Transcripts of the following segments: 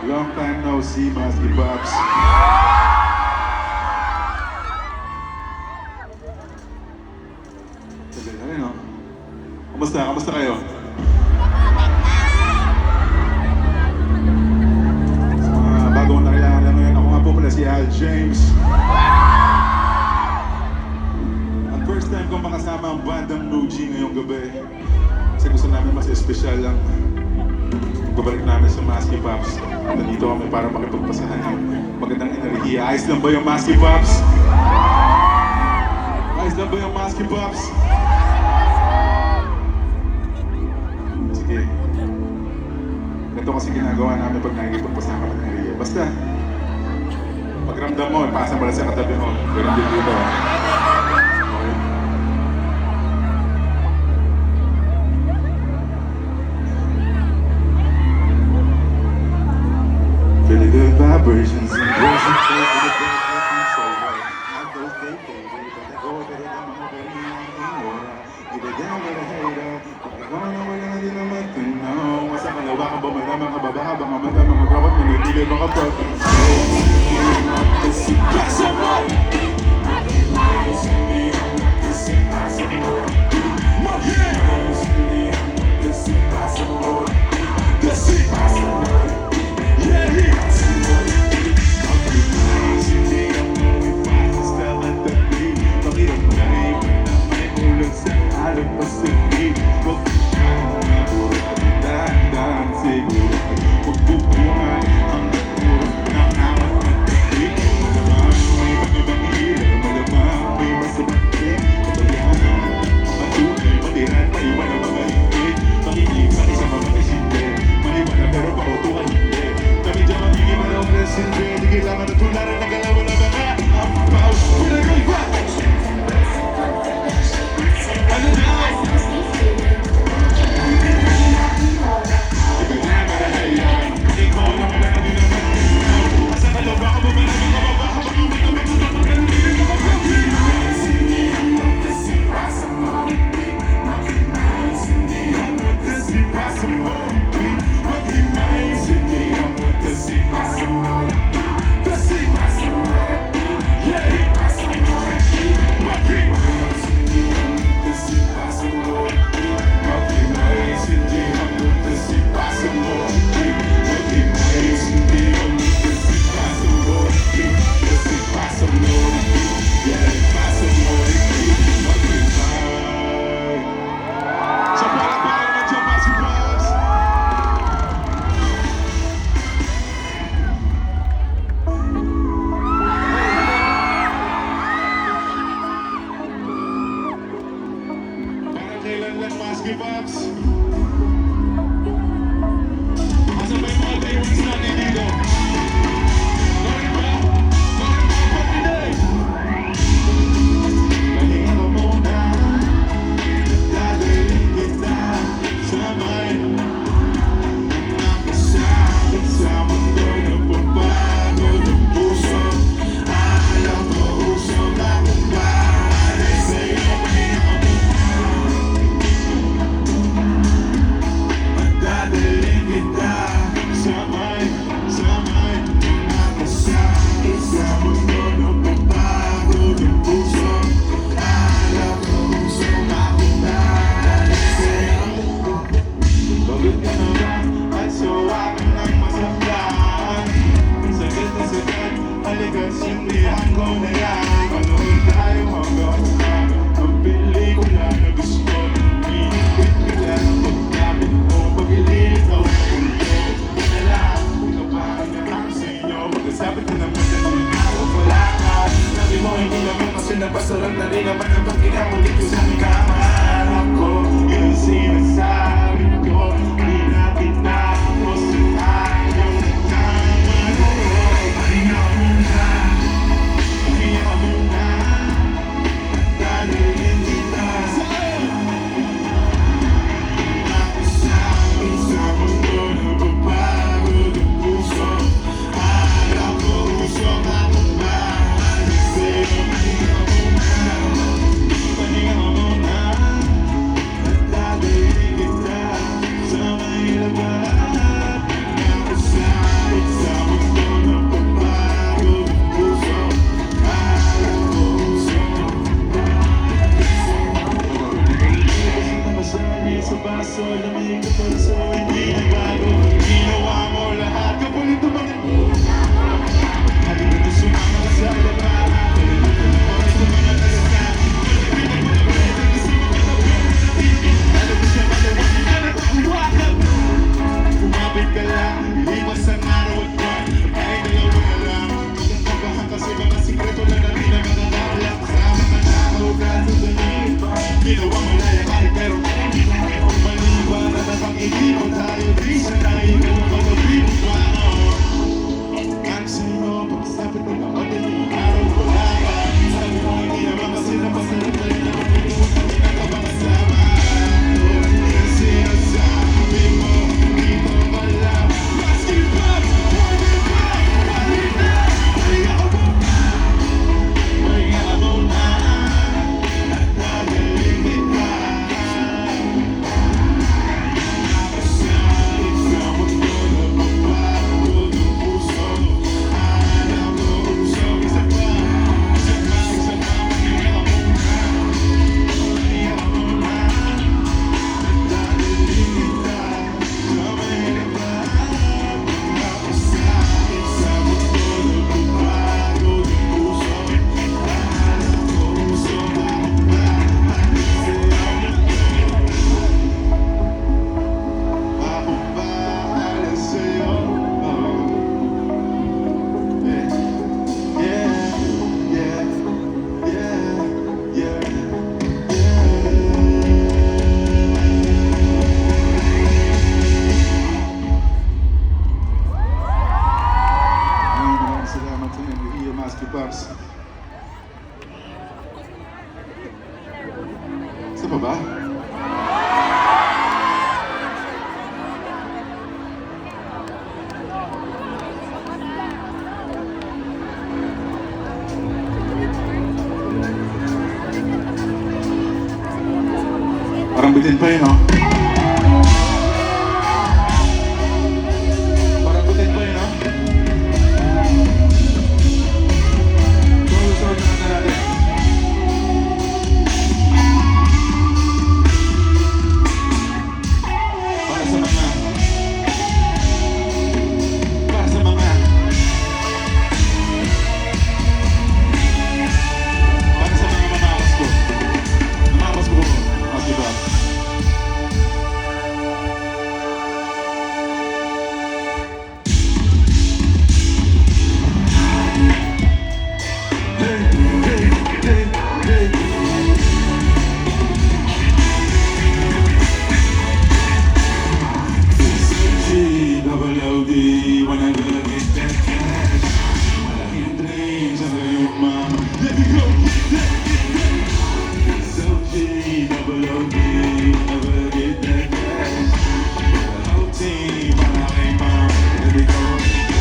Long time no see, Masky Pops. Tagal na rin, no? Kamusta? Kamusta kayo? Sa mga bagong nakilala lang ngayon, ako nga po pala si Al James. Ang first time kong makasama ang bandang Nuji ngayong gabi. Kasi gusto namin mas espesyal lang. Babalik namin sa Masky Pops. Nandito kami para makipagpasahan ng magandang enerhiya. Ayos lang ba yung Masky Pops? Ayos lang ba yung Masky Pops? Sige. Ito kasi ginagawa namin pag nakikipagpasahan kami ng enerhiya. Basta, pagramdam mo, ipasa mo lang sa katabi mo. Ganun din dito. Okay. Feeling good vibrations and voices over the bed looking so right. Have those fake baby, but they go better than my baby anymore. Get it down with a hater. Pagkakaman na wala na din naman to know. Masa kalawa ka ba malamang ka ba baka baka madama magkakot mo nagpili baka pag-in. Masky Pops. Asa ba yung mga favorites natin dito? Sorry ba? Sorry ba? Ba't hindi? Galingan mo muna. Dadaling kita sa may nakasakit sa mundo na pagbago ng puso. Alam ko usok akong bahay sa'yo. puso, lamig na puso, hindi nagbago. Ginawa mo lahat, kapalit mo mga halika na sumama ka sa labahan. Kapalit mo mga talasan. Kumapit ka lang, ilipas ang araw at buwan. Kahit dalawa na lang, huwag kang kabahan kasi mga sikreto lang natin ang mga nakalak. Sa mga tao, kaso dali. Ginawa mo na yung kahit pero maliwanag na pag-ibig tayo, di sanay mo magabi mo pa. Ang sa'yo, pagkasapit ng kapatid, araw ko lang. Sabi mo, hindi naman kasi napasarap na rin naman iniwan kami na kabakasama. Kasi ang sabi mo, hindi mo alam. Basketball, volleyball, marina. Kaya mo na, at nagaling kita. Nakasalit sa mundo na magbago ng puso. Alam mo, usok, isa pa, kaya mo na. Kaya mo na, at nagaling kita. Sabay na ba? Nakasalit sa mundo na magbago ng puso. Alam mo, usok, ako bahala sa'yo. Yeah, yeah, yeah, yeah, Maraming salamat sa inyo, Iya Maski Pops. Isa pa ba? Parang bitin pa yun, no? Parang bitin pa yun, no? Susunod na natin. Para sa mga para sa mga mamamas ko. Mamamas ko. Maski Pops. Hey, hey, hey, hey. G-double-O-D, when I gonna get that cash. Malaking dreams, ang iyong mama. Let me go, get that. So G-double-O-D, when I gonna get that cash. The whole team, malaking mama. Let me go,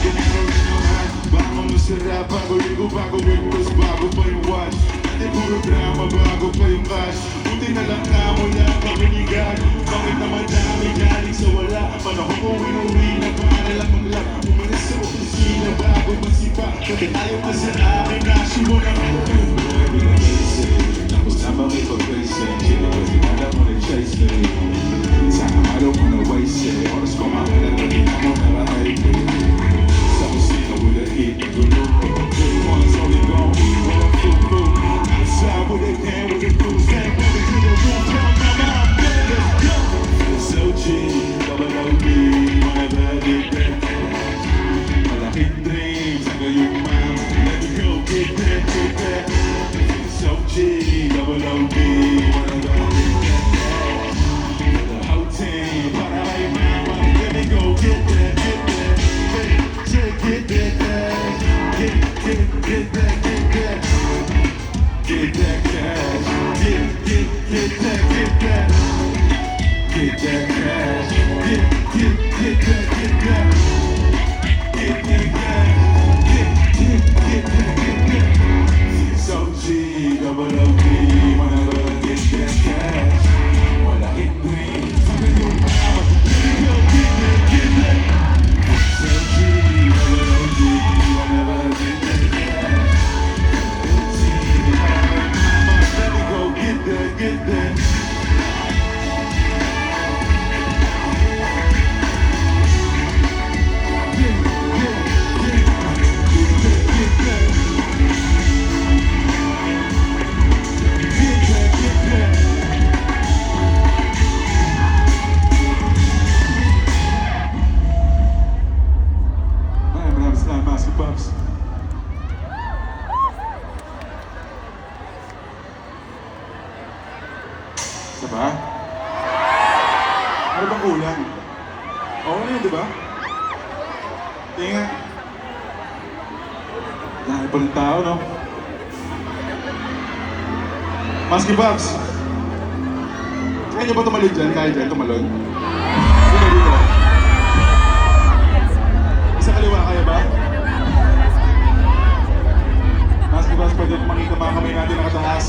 get that. Bago masarap, bago ligo, bago breakfast, bago pa yung watch. Dati puro drama, bago pa yung cash. Buti na lang na mula kami ni God. Bakit naman dami galing sa wala? Panahon ko inuwi na para lang mag-lap. Umalis sa opisina bago masipa. Kasi ayaw ka sa akin na siyo na tapos na makipag-face it. Chili kasi alam mo na chase me. Sana I don't wanna waste it. Oras ko makakala na di ako narahay ko. Sa kusina with a hit, gulong. Good ones only gon' eat what I feel through. Outside with a can with a blue stand. Never to the room, tell my mom, let's go. So G, double-O-D, whenever I did that. Malaking dreams, ang iyong mama. Let me go, get that. Isa pa? Ano bang kulang? Oo na yun, di ba? Tingnan. Dahil pa ng tao, no? Maski Pops! Kaya niyo ba tumalon dyan? Kaya dyan tumalon? Dito, dito. Isa kaliwa, kaya ba? Maski Pops, pwede kumangita mga kamay natin nakataas.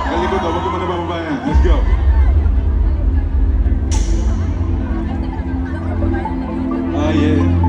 Galikod daw, huwag ko muna bababa yan. Let's go! Ah, yeah.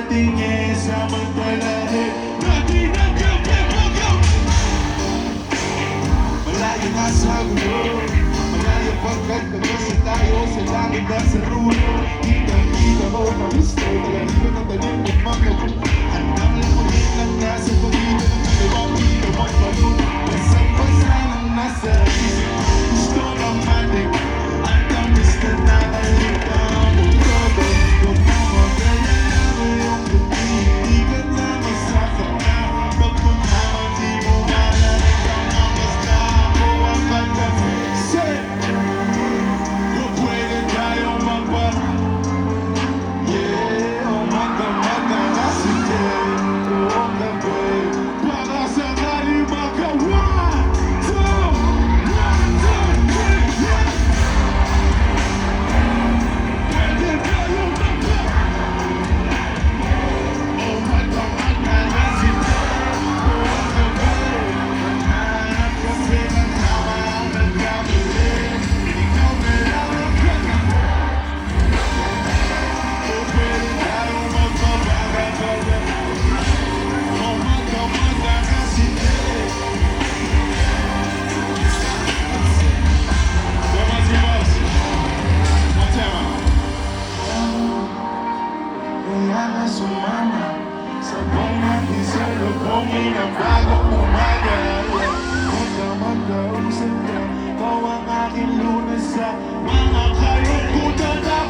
tingin samantalahin natin ang gabi. Malayo na sa gulo, malayo pagkat kasi tayo sa langit at sa rulo. Kita ko na-misto, talagang ng talim ng mga bulo. Handang lamunin ang nasa pagitan ng dalawang ginawang balon. Basang-basa ng nasa isip, gusto ng matik. Ang tamis na nakalita ang mundo. Kung mamagala mo yung gabi, di ka na masasaktan. Pagmamaman di mo malalit ang angas na ako ang kagabi. Say, kung pwede tayong magpa. Yeah, umaga-maga na si Jay. Oo gabi, baka sakali maka 1, 2, 1, 2, 3, yeah. Pwede tayong magpa. Umaga-maga na si Jay. Oo gabi, naghanap kasi ng tama ang nagkamali. Ikaw na lang ang kagabi. Kung pwede tayong magpapagagawa. Umaga-maga na si Jay. Tama si Boss. Matema. Kaya nga sumama, sabay natin sa lubongin ang bagong umaga. Magdamag-daong sanda, ikaw ang aking lunas sa mga kalungkutan na